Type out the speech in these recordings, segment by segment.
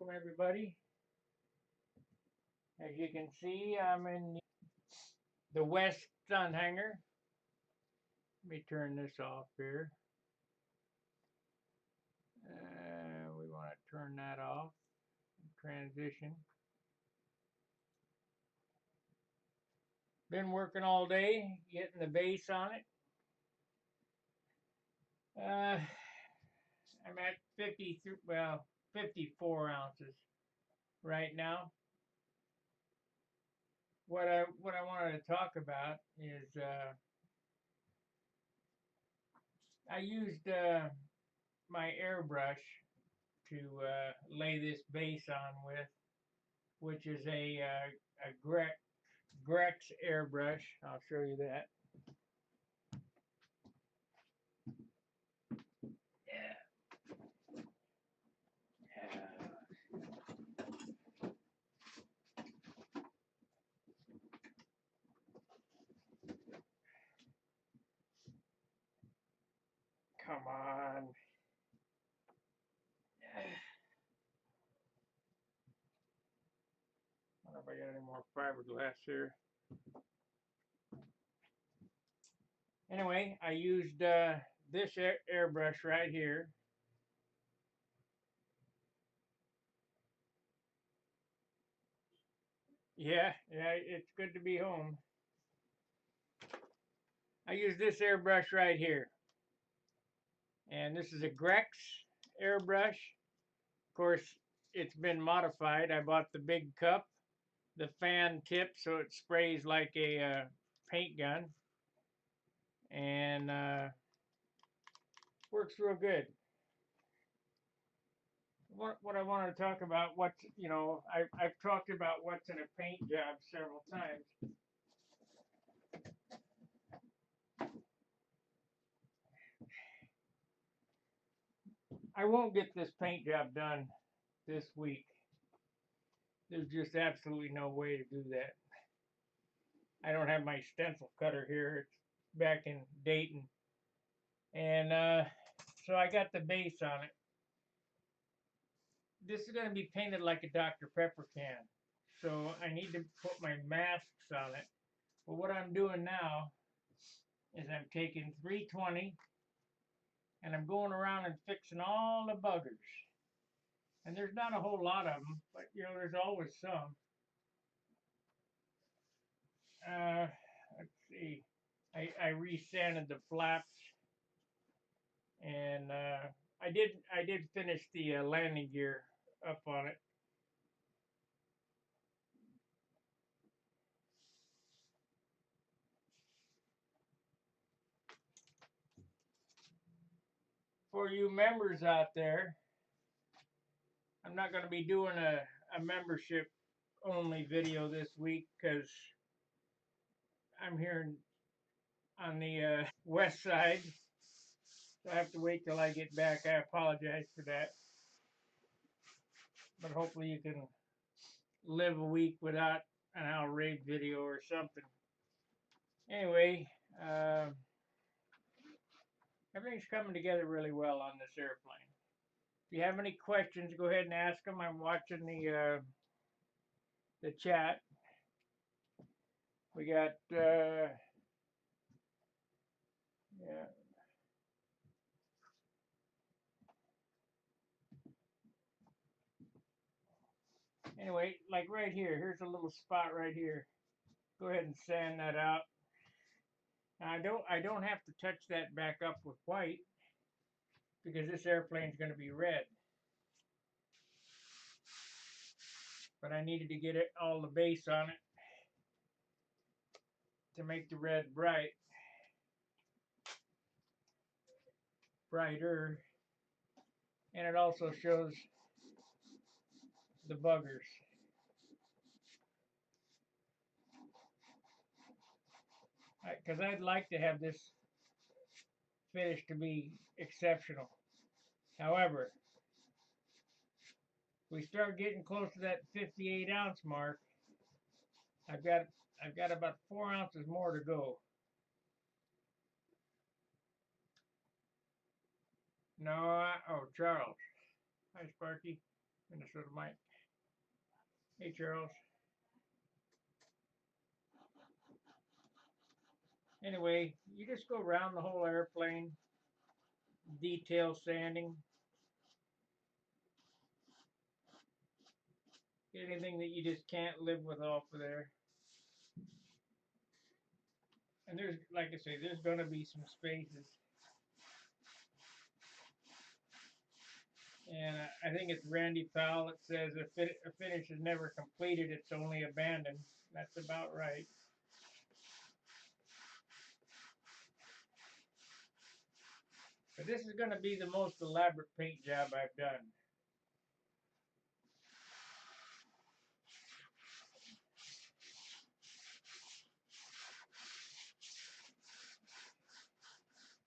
welcome everybody. As you can see, I'm in the west sun hanger. Let me turn this off here. We want to turn that off. Transition. Been working all day, getting the base on it. I'm at 54 ounces right now. What I wanted to talk about is I used my airbrush to lay this base on with, which is a Grex airbrush. I'll show you that. Yeah. Come on. I don't know if I got any more fiberglass here. Anyway, I used this airbrush right here. Yeah, it's good to be home. I use this airbrush right here. And this is a Grex airbrush. Of course, it's been modified. I bought the big cup, the fan tip, so it sprays like a paint gun. And works real good. What I want to talk about, I've talked about what's in a paint job several times. I won't get this paint job done this week. There's just absolutely no way to do that. I don't have my stencil cutter here. It's back in Dayton. And so I got the base on it. This is going to be painted like a Dr. Pepper can. So I need to put my masks on it. But what I'm doing now is I'm taking 320 and I'm going around and fixing all the buggers. And there's not a whole lot of them, but there's always some. Let's see. I resanded the flaps, and I did finish the landing gear up on it. For you members out there, I'm not going to be doing a membership only video this week because I'm here on the west side. So I have to wait till I get back. I apologize for that. But hopefully you can live a week without an Al Raid video or something. Anyway, everything's coming together really well on this airplane. If you have any questions, go ahead and ask them. I'm watching the chat. We got yeah. Anyway, like right here, here's a little spot right here. Go ahead and sand that out. Now I don't have to touch that back up with white because this airplane's going to be red. But I needed to get it all the base on it to make the red brighter, and it also shows the buggers. Because I'd like to have this finish to be exceptional. However, we start getting close to that 58 ounce mark. I've got about 4 ounces more to go. No, oh, Charles. Hi, Sparky. Minnesota Mike. Hey, Charles. Anyway, you just go around the whole airplane, detail sanding. Get anything that you just can't live with off of there. And there's, like I say, there's going to be some spaces. And I think it's Randy Powell that says a finish is never completed, it's only abandoned. That's about right. But this is going to be the most elaborate paint job I've done.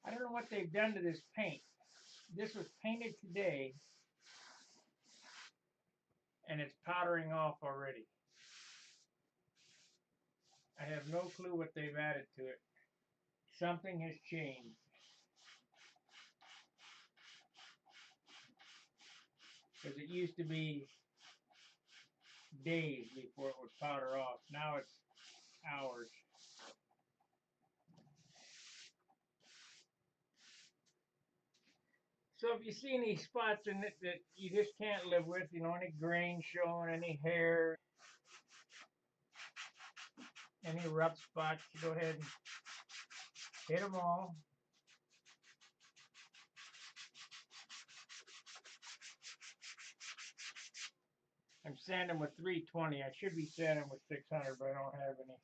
I don't know what they've done to this paint. This was painted today, and it's powdering off already. I have no clue what they've added to it. Something has changed. Because it used to be days before it would powder off. Now it's hours. So if you see any spots in it that you just can't live with, you know, any grain showing, any hair, any rough spots, you go ahead and hit them all. I'm sanding with 320. I should be sanding with 600, but I don't have any.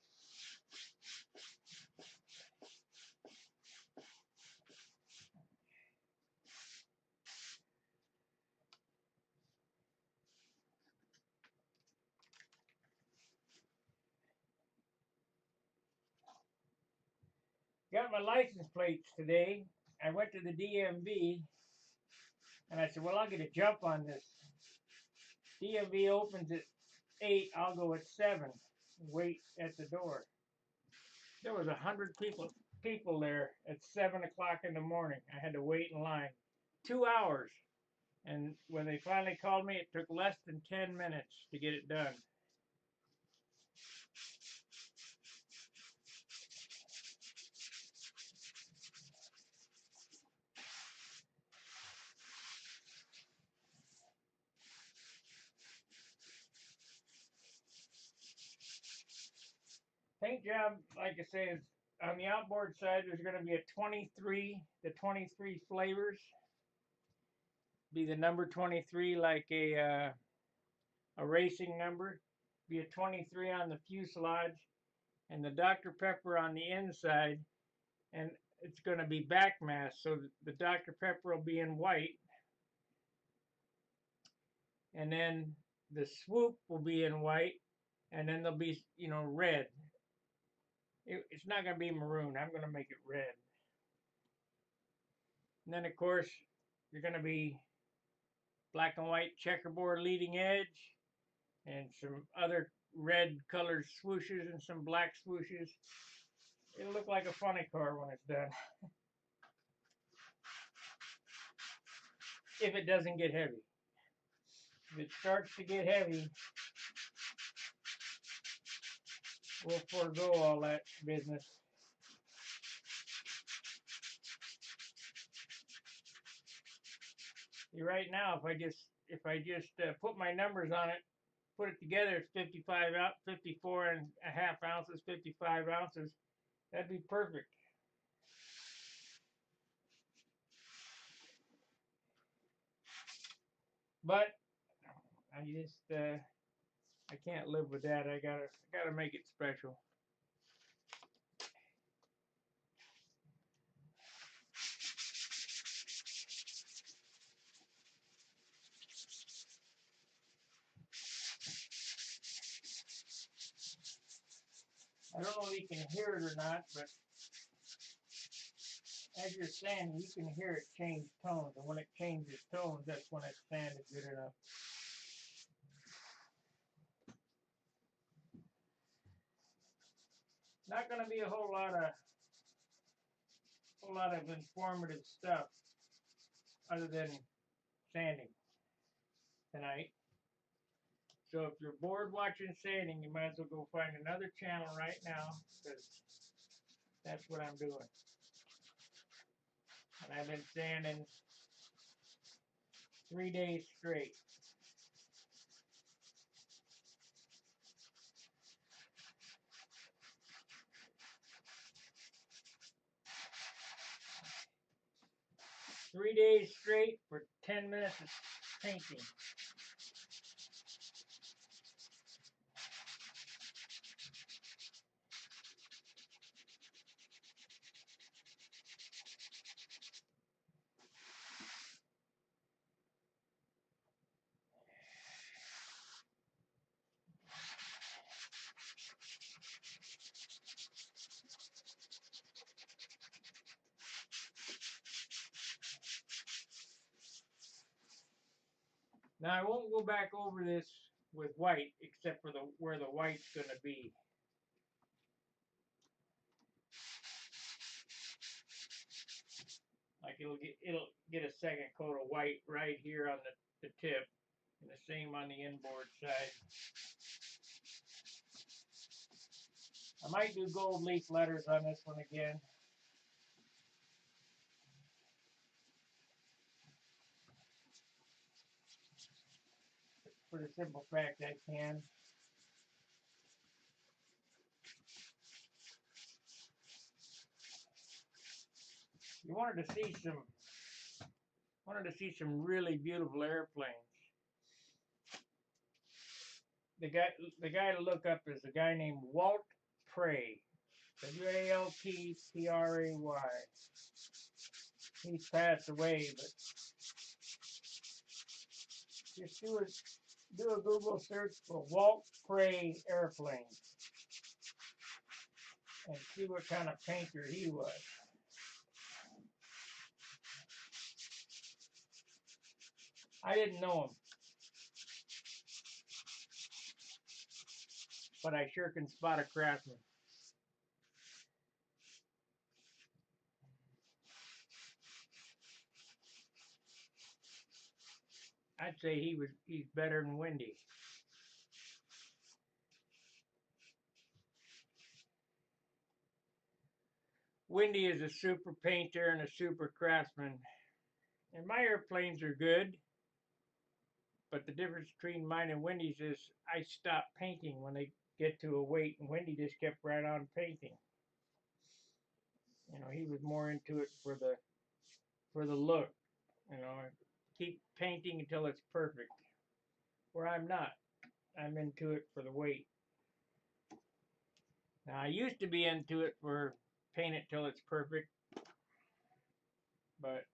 Got my license plates today. I went to the DMV and I said, well, I'll get a jump on this. DMV opens at 8, I'll go at 7. Wait at the door. There was 100 people there at 7 o'clock in the morning. I had to wait in line 2 hours. And when they finally called me, it took less than 10 minutes to get it done. Paint job, like I say, is on the outboard side. There's going to be a 23, the 23 flavors. Be the number 23 like a racing number. Be a 23 on the fuselage, and the Dr. Pepper on the inside, and it's going to be back masked. So the Dr. Pepper will be in white, and then the swoop will be in white, and then there'll be, you know, red. It's not going to be maroon. I'm going to make it red. And then, of course, you're going to be black and white checkerboard leading edge, and some other red colored swooshes and some black swooshes. It'll look like a funny car when it's done. If it doesn't get heavy. If it starts to get heavy, we'll forego all that business. Right now, if I just put my numbers on it, put it together, it's 55 out, 54 and a half ounces, 55 ounces. That'd be perfect. But I just I can't live with that. I gotta make it special. I don't know if you can hear it or not, but as you're sanding, you can hear it change tones, and when it changes tones, that's when it's sanded good enough. Not going to be a whole lot of informative stuff other than sanding tonight. So if you're bored watching sanding, you might as well go find another channel right now, because that's what I'm doing. And I've been sanding 3 days straight. Three days straight for 10 minutes of painting. Now I won't go back over this with white, except for where the white's going to be. Like it'll get a second coat of white right here on the tip, and the same on the inboard side. I might do gold leaf letters on this one again. For the simple fact I can. You wanted to see some really beautiful airplanes. The guy to look up is a guy named Walt Pray. Waltpray. He's passed away, but just do a Google search for Walt Pray airplanes and see what kind of painter he was. I didn't know him, but I sure can spot a craftsman. I'd say he's better than Wendy. Wendy is a super painter and a super craftsman. And my airplanes are good, but the difference between mine and Wendy's is I stop painting when they get to a weight, and Wendy just kept right on painting. You know, he was more into it for the look. You know, keep painting until it's perfect. Where I'm not. I'm into it for the weight. Now I used to be into it for paint it till it's perfect, but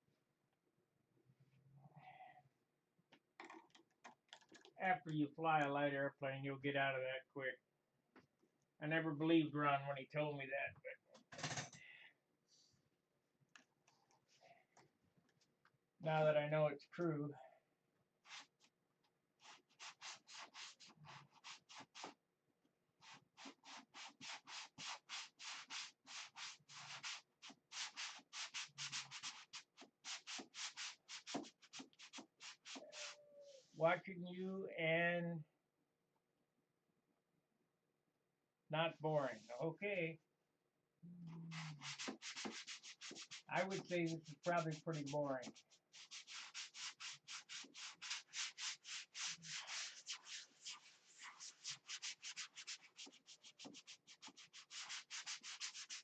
after you fly a light airplane, you'll get out of that quick. I never believed Ron when he told me that, but now that I know it's true. Watching you and not boring. Okay. I would say this is probably pretty boring.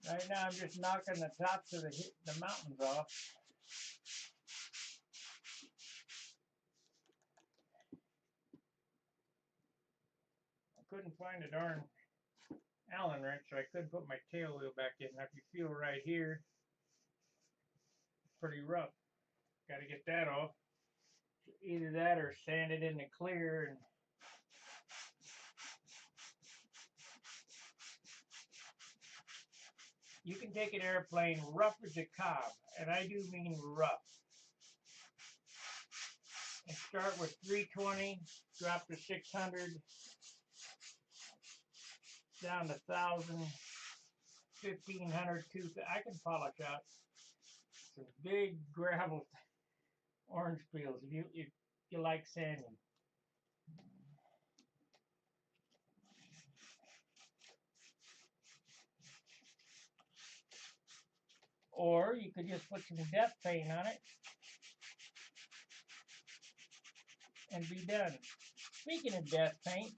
Right now I'm just knocking the tops of the mountains off. I couldn't find a darn Allen wrench, so I couldn't put my tail wheel back in. Now if you feel right here, it's pretty rough. Got to get that off. Either that or sand it in the clear. And you can take an airplane rough as a cob, and I do mean rough. And start with 320, drop to 600, down to 1,000, 1,500, 2,000. I can polish out some big gravel orange peels if you like sanding. Or you could just put some death paint on it and be done. Speaking of death paint,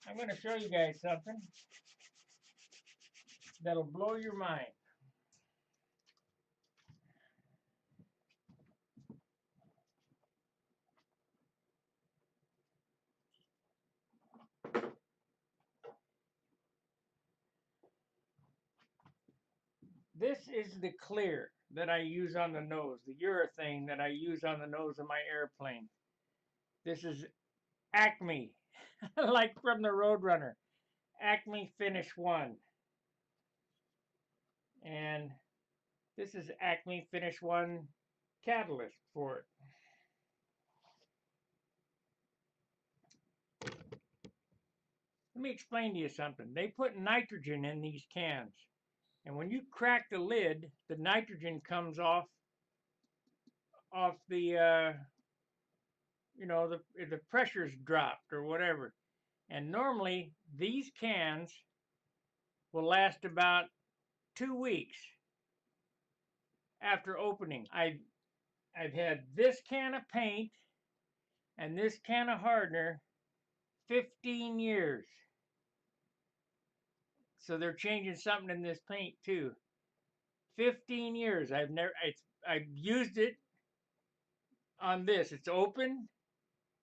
I'm going to show you guys something that'll blow your mind. This is the clear that I use on the nose, the urethane that I use on the nose of my airplane. This is Acme, like from the Roadrunner. Acme Finish 1. And this is Acme Finish 1 catalyst for it. Let me explain to you something. They put nitrogen in these cans. And when you crack the lid, the nitrogen comes off the the pressure's dropped or whatever. And normally these cans will last about 2 weeks after opening. I've had this can of paint and this can of hardener 15 years. So they're changing something in this paint too. 15 years. I've used it on this. It's open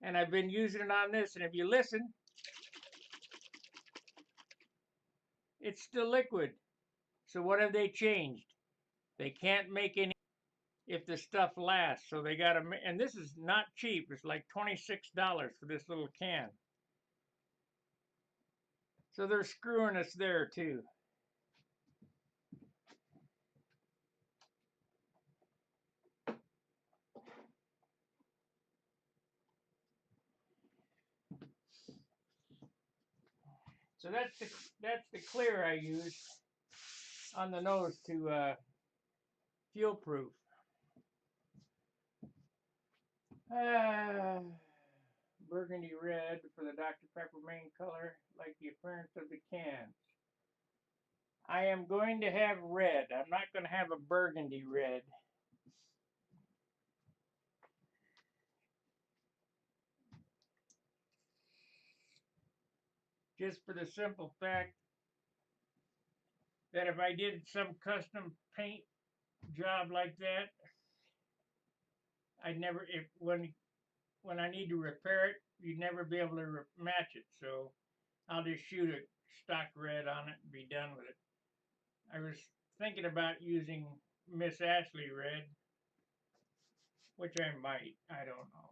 and I've been using it on this, and if you listen, it's still liquid. So what have they changed? They can't make any if the stuff lasts. So they got to, and this is not cheap. It's like $26 for this little can. So they're screwing us there too. So that's the clear I use on the nose to fuel proof. Burgundy red for the Dr. Pepper main color, like the appearance of the cans. I am going to have red. I'm not going to have a burgundy red. Just for the simple fact that if I did some custom paint job like that, I'd never, when I need to repair it, you'd never be able to match it. So I'll just shoot a stock red on it and be done with it. I was thinking about using Miss Ashley red, which I might, I don't know.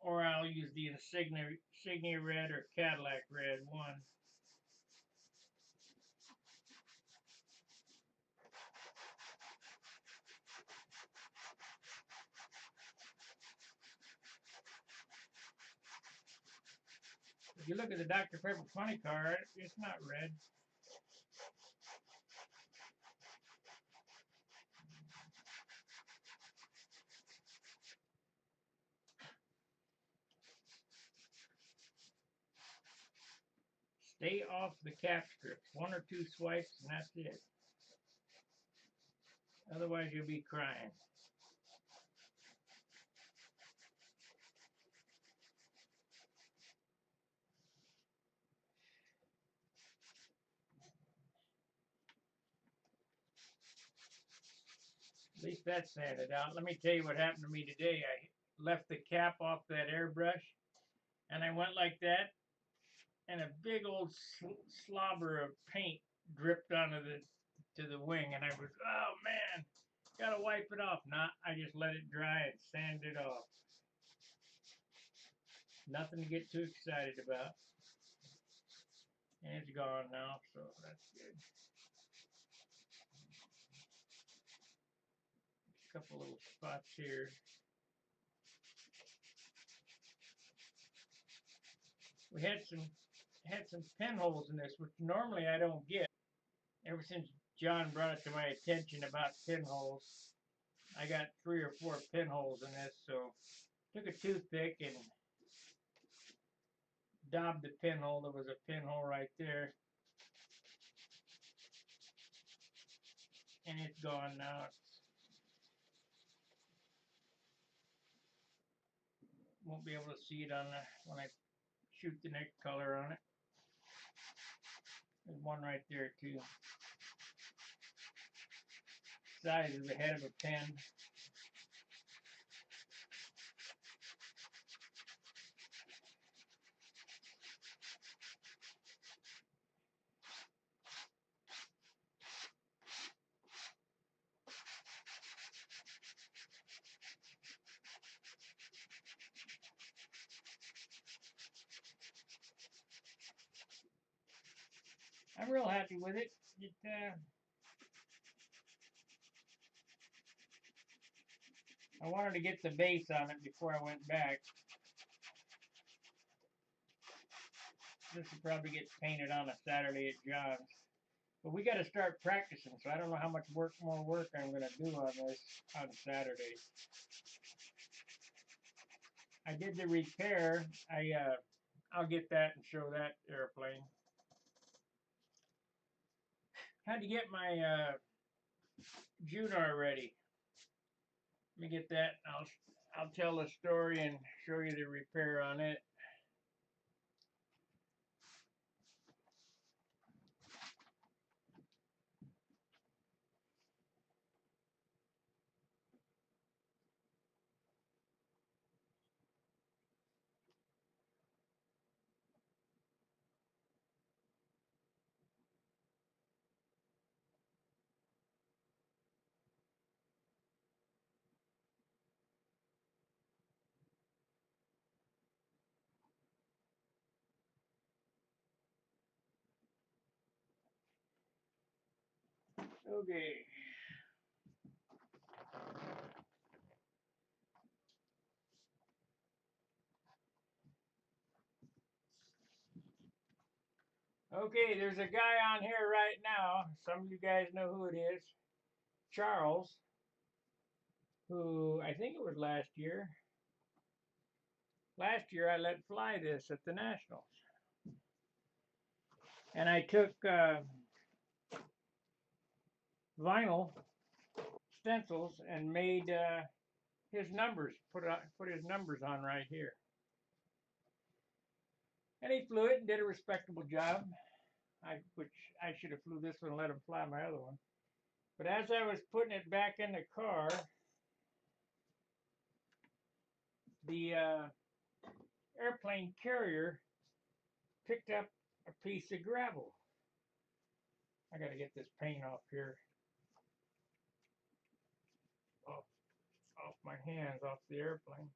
Or I'll use the Insignia red or Cadillac red one. If you look at the Dr. Pepper Funny Car, it's not red. Stay off the cap strips. 1 or 2 swipes and that's it. Otherwise you'll be crying. At least that's sanded out. Let me tell you what happened to me today. I left the cap off that airbrush and I went like that and a big old slobber of paint dripped onto the wing, and I was, oh man, gotta wipe it off. Nah, I just let it dry and sanded it off. Nothing to get too excited about. And it's gone now, so that's good. A couple little spots here. We had some pinholes in this, which normally I don't get. Ever since John brought it to my attention about pinholes, I got 3 or 4 pinholes in this, so took a toothpick and daubed the pinhole. There was a pinhole right there. and it's gone now. Won't be able to see it on when I shoot the next color on it. There's one right there too. Size of the head of a pen. I'm real happy with it. I wanted to get the base on it before I went back. This will probably get painted on a Saturday at John's. But we got to start practicing, so I don't know how much more work I'm going to do on this on Saturday. I did the repair. I'll get that and show that airplane. Had to get my Junar ready. Let me get that. I'll tell the story and show you the repair on it. Okay. Okay, there's a guy on here right now. Some of you guys know who it is. Charles, who I think it was last year. Last year I let fly this at the Nationals. And I took vinyl stencils and made his numbers, put his numbers on right here. And he flew it and did a respectable job. Which I should have flew this one and let him fly my other one. But as I was putting it back in the car, the airplane carrier picked up a piece of gravel. I got to get this paint off here, off my hands, off the airplane.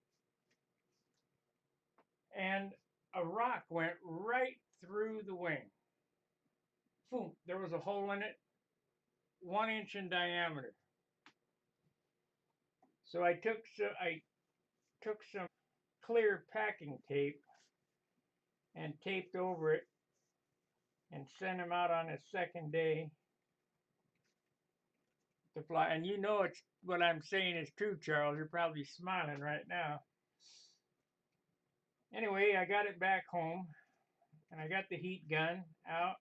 And a rock went right through the wing. Boom! There was a hole in it, 1 inch in diameter. So I took some clear packing tape and taped over it and sent him out on his second day to fly. And you know it's what I'm saying is true, Charles. You're probably smiling right now. Anyway, I got it back home and I got the heat gun out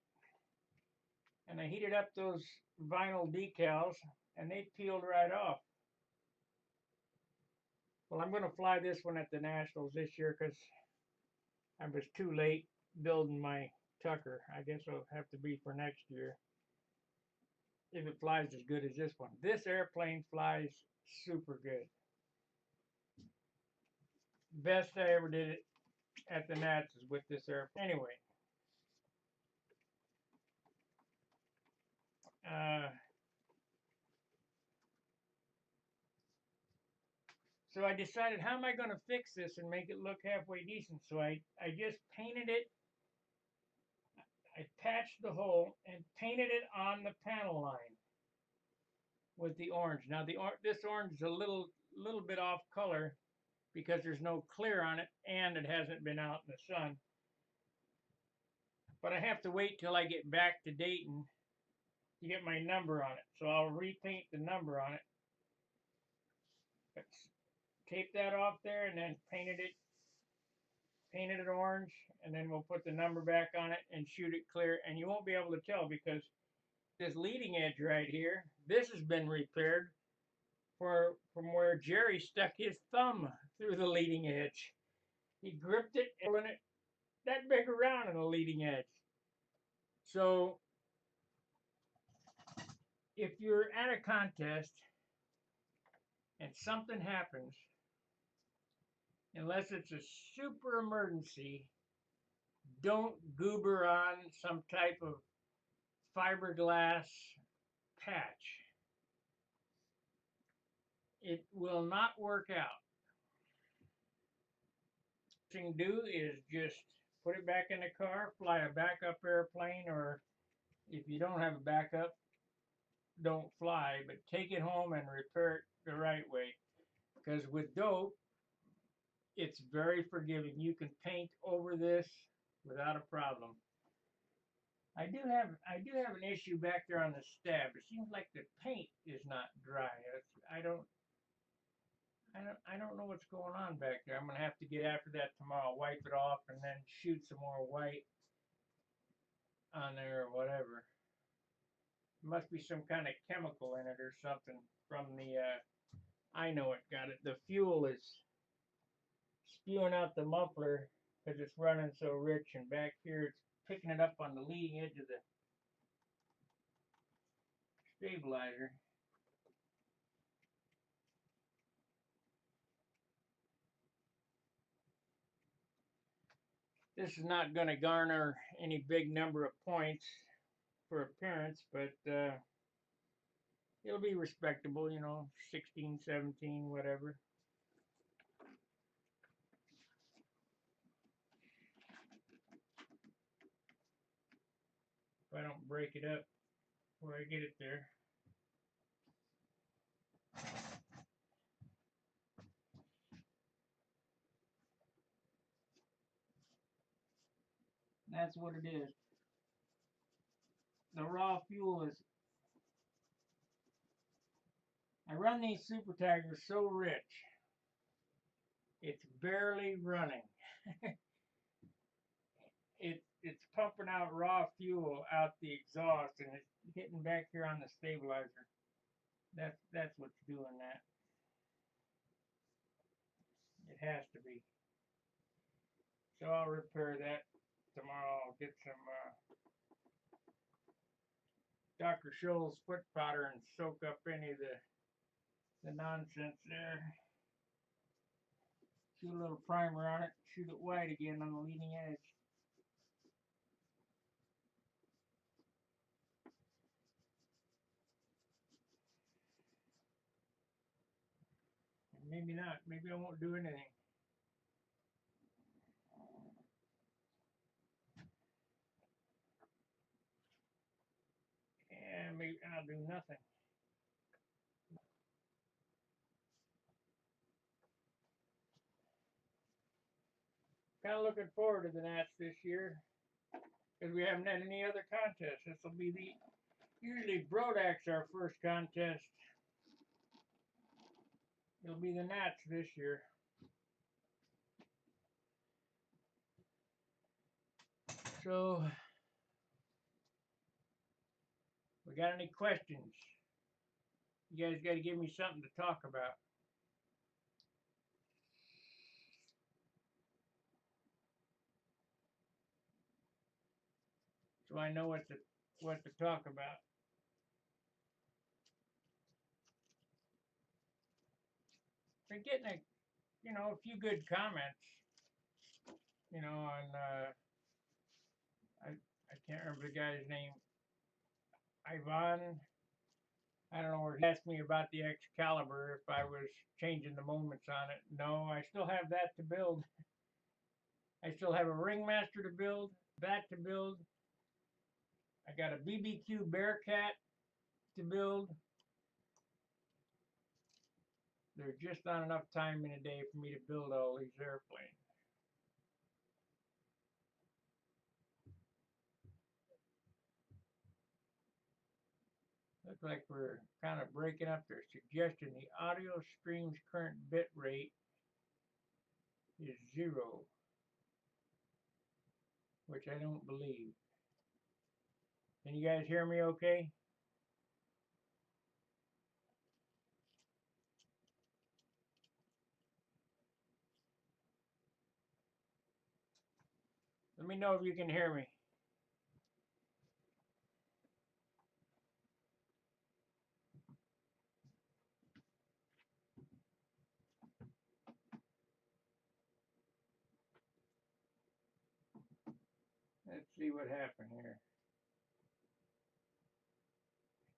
and I heated up those vinyl decals and they peeled right off. Well, I'm going to fly this one at the Nationals this year because I was too late building my Tucker. I guess it'll have to be for next year if it flies as good as this one. This airplane flies super good. Best I ever did it at the Nats is with this airplane. Anyway, so I decided, how am I going to fix this and make it look halfway decent? So I just painted it. I patched the hole and painted it on the panel line with the orange. Now this orange is a little bit off color because there's no clear on it and it hasn't been out in the sun. But I have to wait till I get back to Dayton to get my number on it. So I'll repaint the number on it. Tape that off there and then painted it orange, and then we'll put the number back on it and shoot it clear, and you won't be able to tell because this leading edge right here, this has been repaired from where Jerry stuck his thumb through the leading edge. He gripped it and pulling it that big around in the leading edge. So if you're at a contest and something happens, unless it's a super emergency, don't goober on some type of fiberglass patch. It will not work out. What you can do is just put it back in the car, fly a backup airplane, or if you don't have a backup, don't fly, but take it home and repair it the right way. Because with dope, it's very forgiving. You can paint over this without a problem. I do have an issue back there on the stab. It seems like the paint is not dry. I don't know what's going on back there. I'm gonna have to get after that tomorrow, wipe it off, and then shoot some more white on there or whatever. Must be some kind of chemical in it or something from the. I know it got it. The fuel is spewing out the muffler because it's running so rich, and back here it's picking it up on the leading edge of the stabilizer. This is not going to garner any big number of points for appearance, but it'll be respectable, 16, 17, whatever. If I don't break it up before I get it there. That's what it is. The raw fuel is. I run these super taggers so rich, it's barely running. It's pumping out raw fuel out the exhaust, and it's hitting back here on the stabilizer. That's what's doing that. It has to be. So I'll repair that tomorrow. I'll get some Dr. Scholl's foot powder and soak up any of the nonsense there. Shoot a little primer on it. Shoot it white again on the leading edge. Maybe not. Maybe I won't do anything. Yeah, maybe I'll do nothing. Kind of looking forward to the Nats this year because we haven't had any other contests. This will be usually Brodak's our first contest. It'll be the Nats this year. So, we got any questions? You guys got to give me something to talk about. So I know what to talk about. We're getting a few good comments, on I can't remember the guy's name. Ivan. I don't know where he asked me about the Excalibur if I was changing the moments on it. No, I still have that to build. I still have a Ringmaster to build, that to build. I got a BBQ Bearcat to build. There's just not enough time in a day for me to build all these airplanes. Looks like we're kind of breaking up their suggestion. The audio stream's current bit rate is 0, which I don't believe. Can you guys hear me okay? Let me know if you can hear me. Let's see what happened here.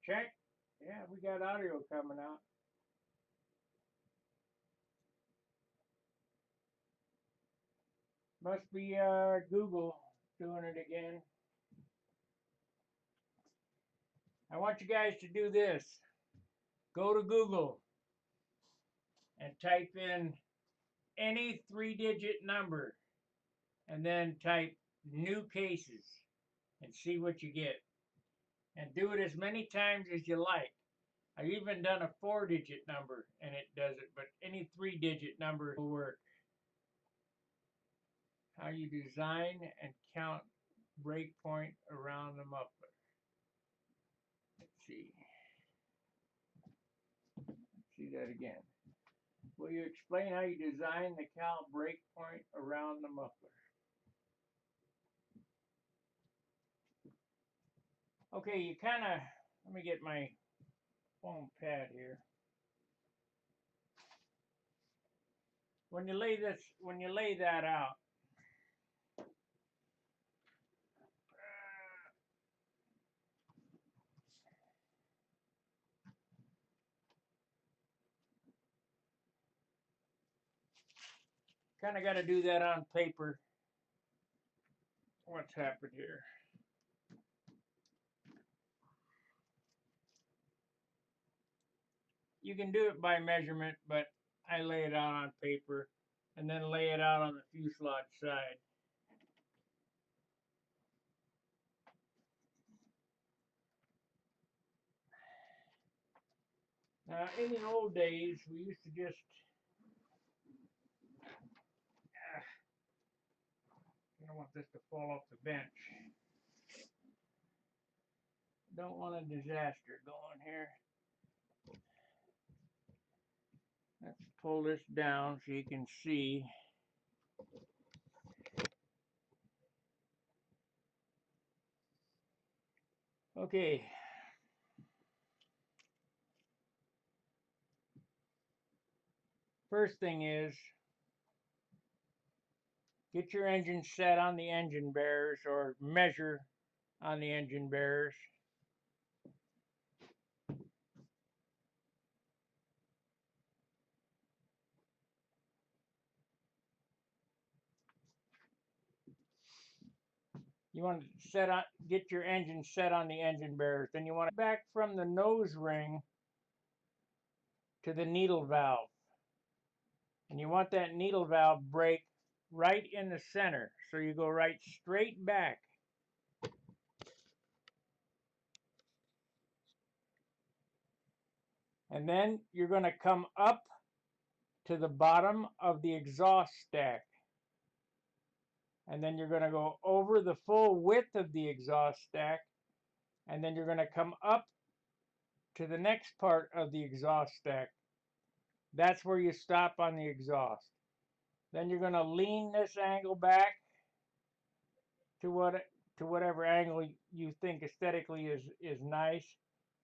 Check. Yeah, we got audio coming out. Must be Google doing it again. I want you guys to do this. Go to Google and type in any 3-digit number and then type new cases and see what you get. And do it as many times as you like. I've even done a 4-digit number and it does it, but any 3-digit number will work. How you design and count breakpoint around the muffler. Let's see. Let's see that again. Will you explain how you design the Cowl breakpoint around the muffler? Okay, you kind of, let me get my foam pad here. When you lay that out, kind of got to do that on paper. What's happened here? You can do it by measurement, but I lay it out on paper and then lay it out on the fuselage side. Now, in the old days, we used to just I don't want this to fall off the bench. Don't want a disaster going here. Let's pull this down so you can see. Okay. First thing is, get your engine set on the engine bearers or measure on the engine bearers. You want to get your engine set on the engine bearers. Then you want to back from the nose ring to the needle valve. And you want that needle valve break right in the center. So you go right straight back. And then you're going to come up to the bottom of the exhaust stack. And then you're going to go over the full width of the exhaust stack. And then you're going to come up to the next part of the exhaust stack. That's where you stop on the exhaust. Then you're going to lean this angle back to whatever angle you think aesthetically is nice.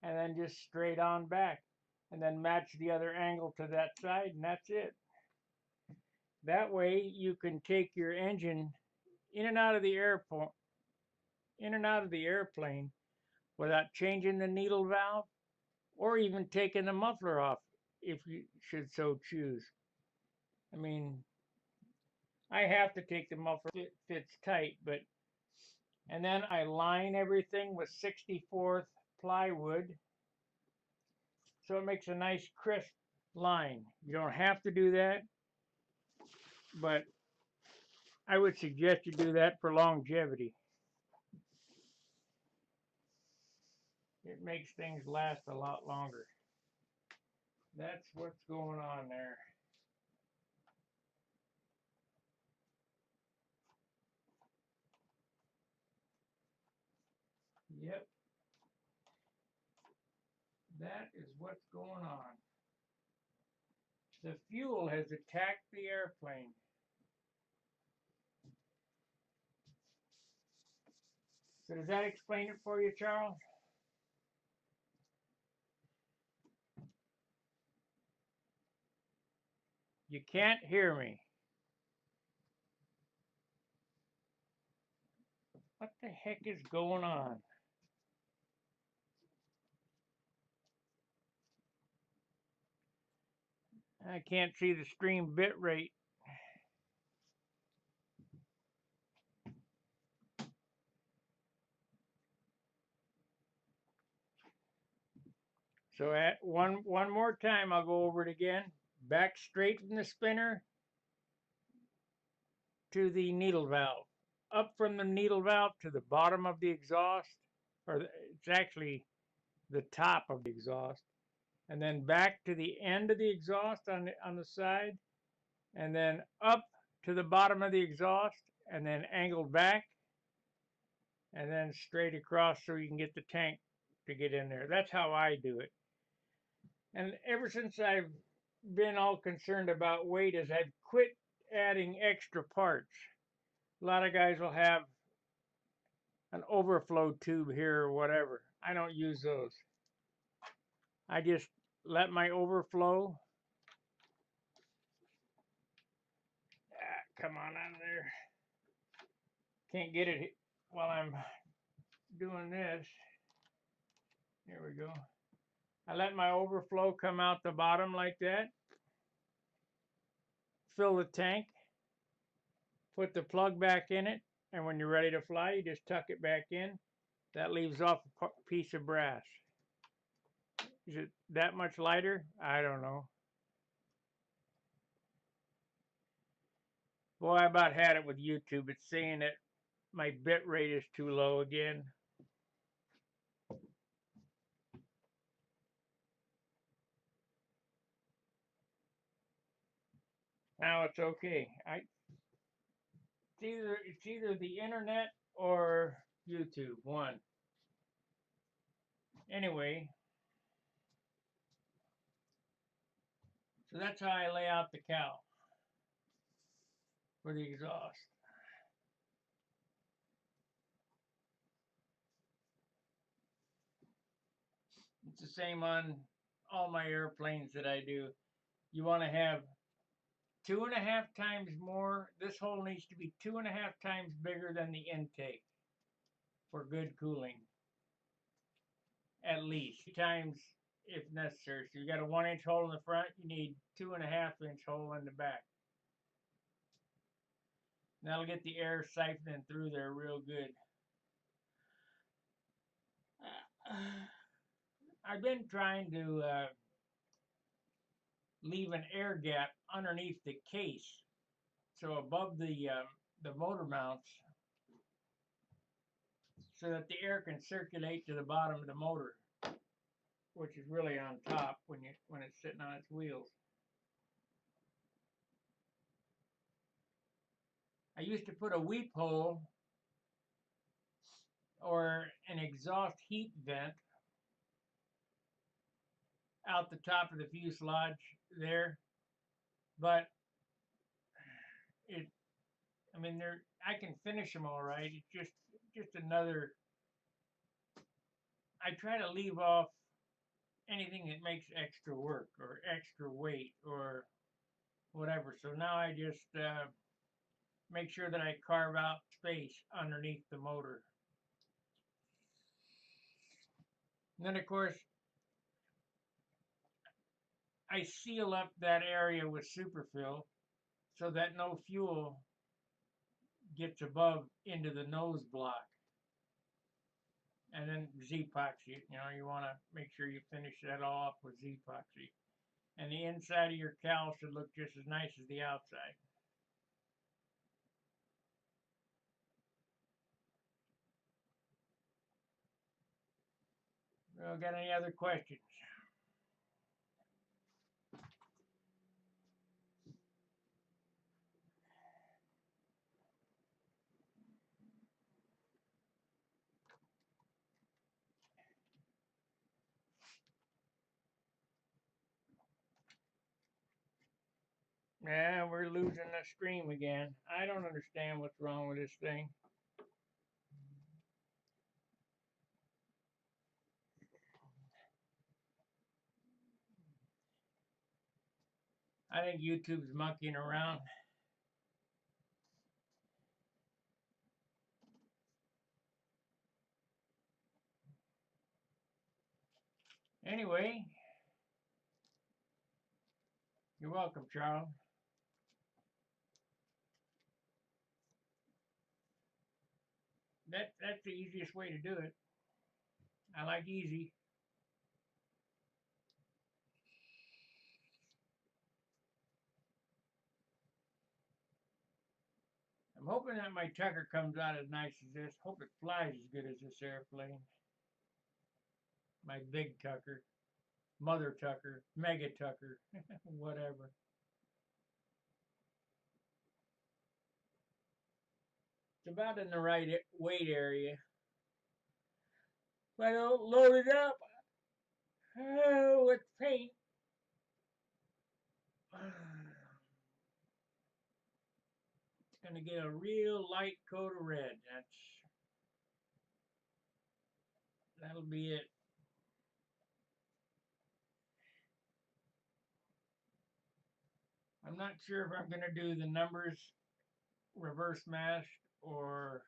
And then just straight on back. And then match the other angle to that side, and that's it. That way you can take your engine in and out of the airplane without changing the needle valve or even taking the muffler off if you should so choose. I mean, I have to take the muffler, it fits tight, and then I line everything with 64th plywood so it makes a nice crisp line. You don't have to do that, but I would suggest you do that for longevity. It makes things last a lot longer. That's what's going on there. Yep. That is what's going on. The fuel has attacked the airplane. So does that explain it for you, Charles? You can't hear me. What the heck is going on? I can't see the stream bit rate. So at one more time, I'll go over it again. Back straight from the spinner to the needle valve. Up from the needle valve to the bottom of the exhaust, or it's actually the top of the exhaust, and then back to the end of the exhaust on the side, and then up to the bottom of the exhaust, and then angled back, and then straight across so you can get the tank to get in there. That's how I do it. And ever since I've been all concerned about weight, is I've quit adding extra parts. A lot of guys will have an overflow tube here or whatever. I don't use those. I just let my overflow. Come on out of there. Can't get it while I'm doing this. There we go. I let my overflow come out the bottom like that. Fill the tank. Put the plug back in it. And when you're ready to fly, you just tuck it back in. That leaves off a piece of brass. Is it that much lighter? I don't know. Boy, I about had it with YouTube. It's saying that my bit rate is too low again. Now it's okay. It's either the internet or YouTube. One. Anyway, so that's how I lay out the cowl for the exhaust. It's the same on all my airplanes that I do. You want to have 2.5 times more. This hole needs to be 2.5 times bigger than the intake for good cooling. At least 3 times if necessary. So you got a 1-inch hole in the front, you need 2.5-inch hole in the back. That'll get the air siphoning through there real good. I've been trying to leave an air gap underneath the case, so above the motor mounts, so that the air can circulate to the bottom of the motor, which is really on top when it's sitting on its wheels. I used to put a weep hole or an exhaust heat vent out the top of the fuselage there, but I can finish them all right. It's just another. I try to leave off anything that makes extra work or extra weight or whatever. So now I just make sure that I carve out space underneath the motor. And then, of course, I seal up that area with superfill so that no fuel gets above into the nose block. And then Z-epoxy. You want to make sure you finish that all off with Z-epoxy. And the inside of your cowl should look just as nice as the outside. Well, got any other questions? Yeah, we're losing the stream again. I don't understand what's wrong with this thing. I think YouTube's monkeying around. Anyway, you're welcome, Charles. That's the easiest way to do it. I like easy. I'm hoping that my Tucker comes out as nice as this. Hope it flies as good as this airplane. My big Tucker, Mother Tucker, Mega Tucker, whatever. It's about in the right weight area. If I don't load it up with paint, it's going to get a real light coat of red. That'll be it. I'm not sure if I'm going to do the numbers reverse mashed, or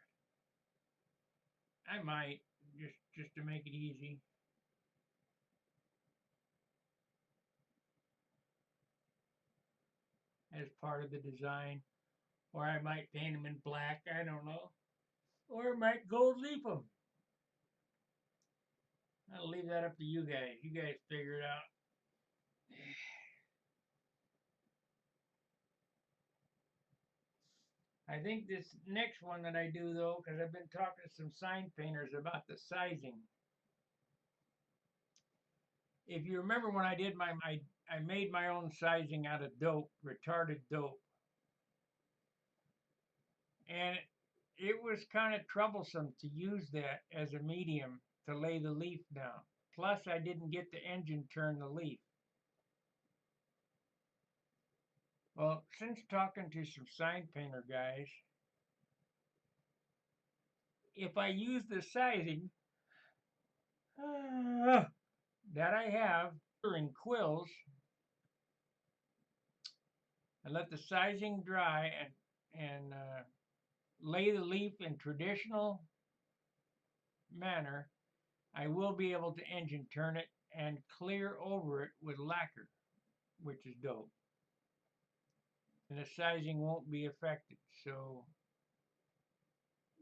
I might just to make it easy. As part of the design, or I might paint them in black. I don't know, or I might gold leaf them. I'll leave that up to you guys. You guys figure it out. I think this next one that I do though, because I've been talking to some sign painters about the sizing. If you remember when I did I made my own sizing out of dope, retarded dope. And it was kind of troublesome to use that as a medium to lay the leaf down. Plus, I didn't get the engine turn the leaf. Well, since talking to some sign painter guys, if I use the sizing that I have in quills and let the sizing dry and lay the leaf in traditional manner, I will be able to engine turn it and clear over it with lacquer, which is dope. And the sizing won't be affected, so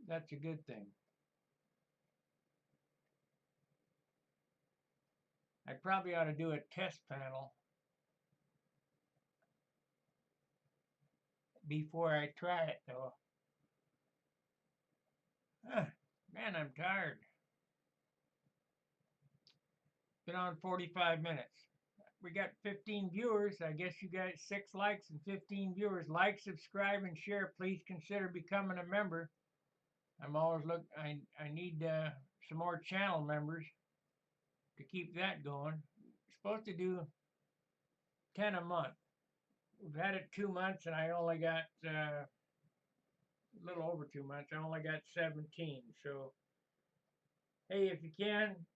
that's a good thing. I probably ought to do a test panel before I try it, though. Man, I'm tired. Been on 45 minutes. We got 15 viewers. I guess you got 6 likes and 15 viewers. Like, subscribe, and share. Please consider becoming a member. I'm always I need some more channel members to keep that going. We're supposed to do 10 a month. We've had it 2 months, and I only got a little over 2 months. I only got 17. So, hey, if you can,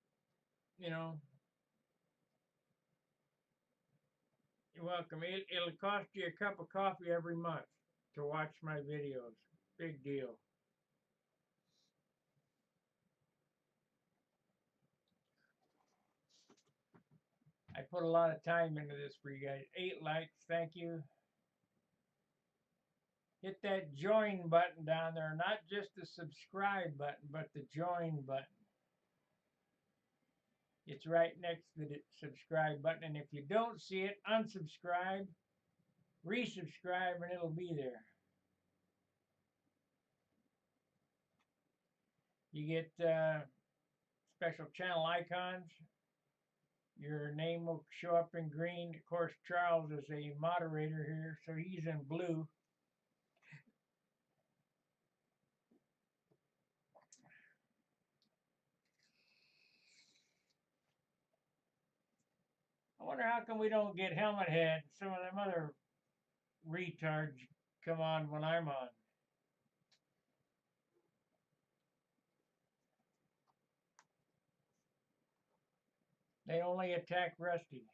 you know, you're welcome. It'll cost you a cup of coffee every month to watch my videos. Big deal. I put a lot of time into this for you guys. 8 likes, thank you. Hit that join button down there, not just the subscribe button, but the join button. It's right next to the subscribe button, and if you don't see it, unsubscribe, resubscribe, and it'll be there. You get special channel icons. Your name will show up in green. Of course, Charles is a moderator here, so he's in blue. I wonder how come we don't get Helmet Head and some of them other retards come on when I'm on. They only attack Rusty.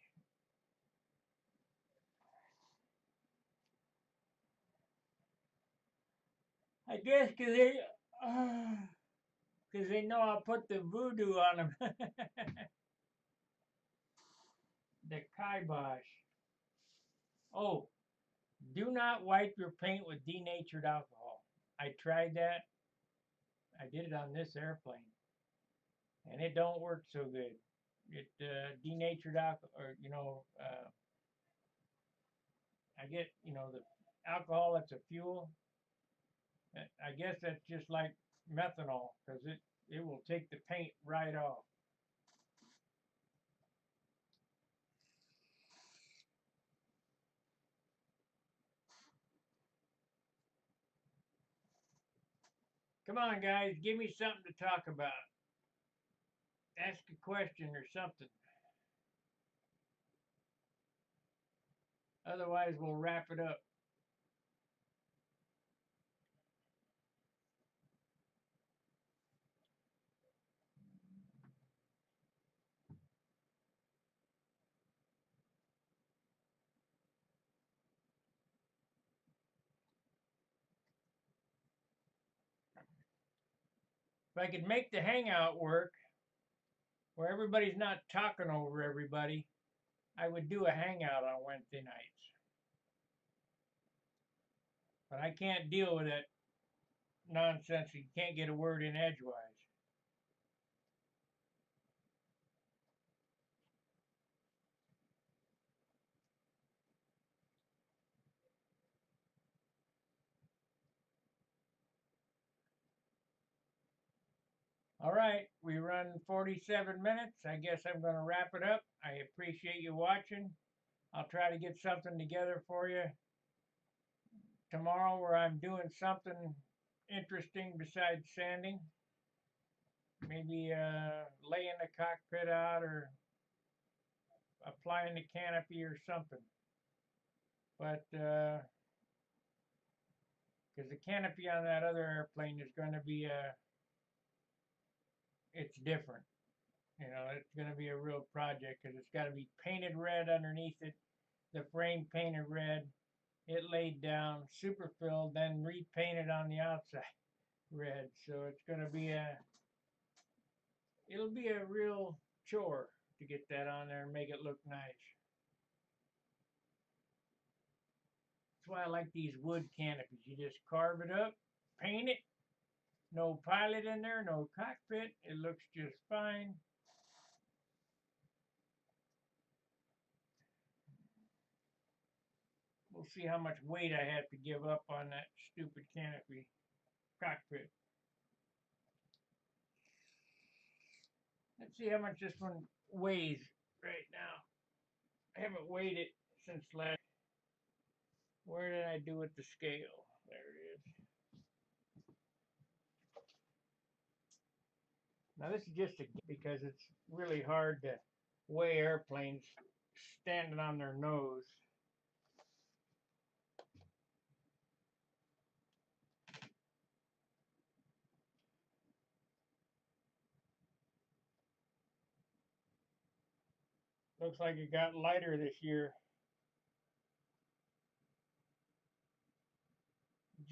I guess cause they know I'll put the voodoo on them. The kibosh. Oh, do not wipe your paint with denatured alcohol. I tried that. I did it on this airplane, and it don't work so good. It denatured alcohol, or I get the alcohol that's a fuel. I guess that's just like methanol, because it will take the paint right off. Come on, guys, give me something to talk about. Ask a question or something. Otherwise, we'll wrap it up. If I could make the hangout work where everybody's not talking over everybody, I would do a hangout on Wednesday nights. But I can't deal with that nonsense. You can't get a word in edgewise. All right, we run 47 minutes. I guess I'm going to wrap it up. I appreciate you watching. I'll try to get something together for you tomorrow where I'm doing something interesting besides sanding. Maybe laying the cockpit out or applying the canopy or something. But because the canopy on that other airplane is going to be it's different. It's going to be a real project because it's got to be painted red underneath it, the frame painted red, it laid down, super filled, then repainted on the outside red. So it's going to be it'll be a real chore to get that on there and make it look nice. That's why I like these wood canopies. You just carve it up, paint it, no pilot in there, no cockpit. It looks just fine. We'll see how much weight I have to give up on that stupid canopy cockpit. Let's see how much this one weighs right now. I haven't weighed it since last. Where did I do with the scale? There it is. Now this is just because it's really hard to weigh airplanes standing on their nose. Looks like it got lighter this year.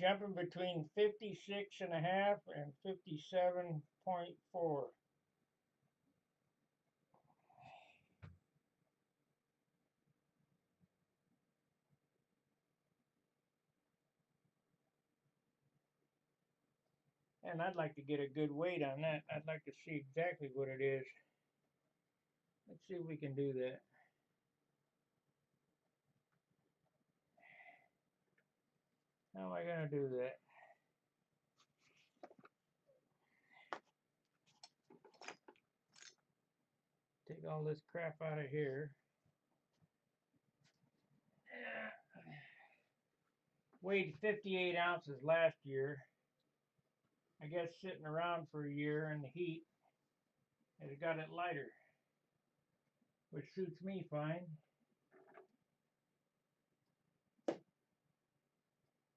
Jumping between 56.5 and 57.4. And I'd like to get a good weight on that. I'd like to see exactly what it is. Let's see if we can do that. How am I going to do that? Take all this crap out of here. Weighed 58 ounces last year. I guess sitting around for a year in the heat has got it lighter, which suits me fine.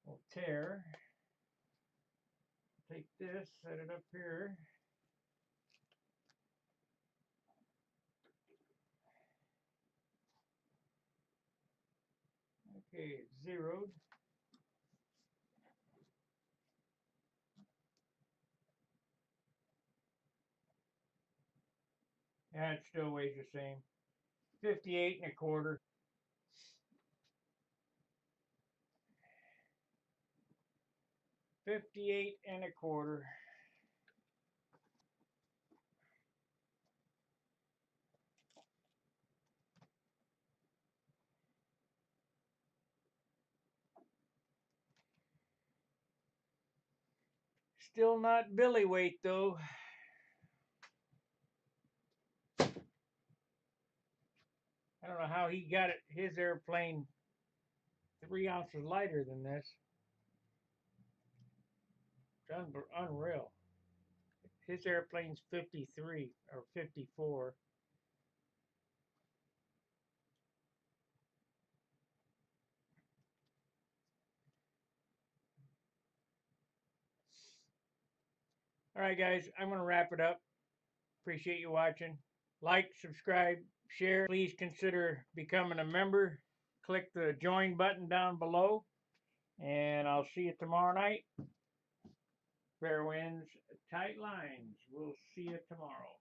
We'll tear. Take this, set it up here. Okay, it's zeroed. That still weighs the same. 58 and a quarter. $58.25. Still not Billy weight though. I don't know how he got it, his airplane 3 ounces lighter than this. It's unreal. His airplane's 53 or 54. All right, guys, I'm going to wrap it up. Appreciate you watching. Like, subscribe, share. Please consider becoming a member. Click the join button down below. And I'll see you tomorrow night. Fair winds, tight lines. We'll see you tomorrow.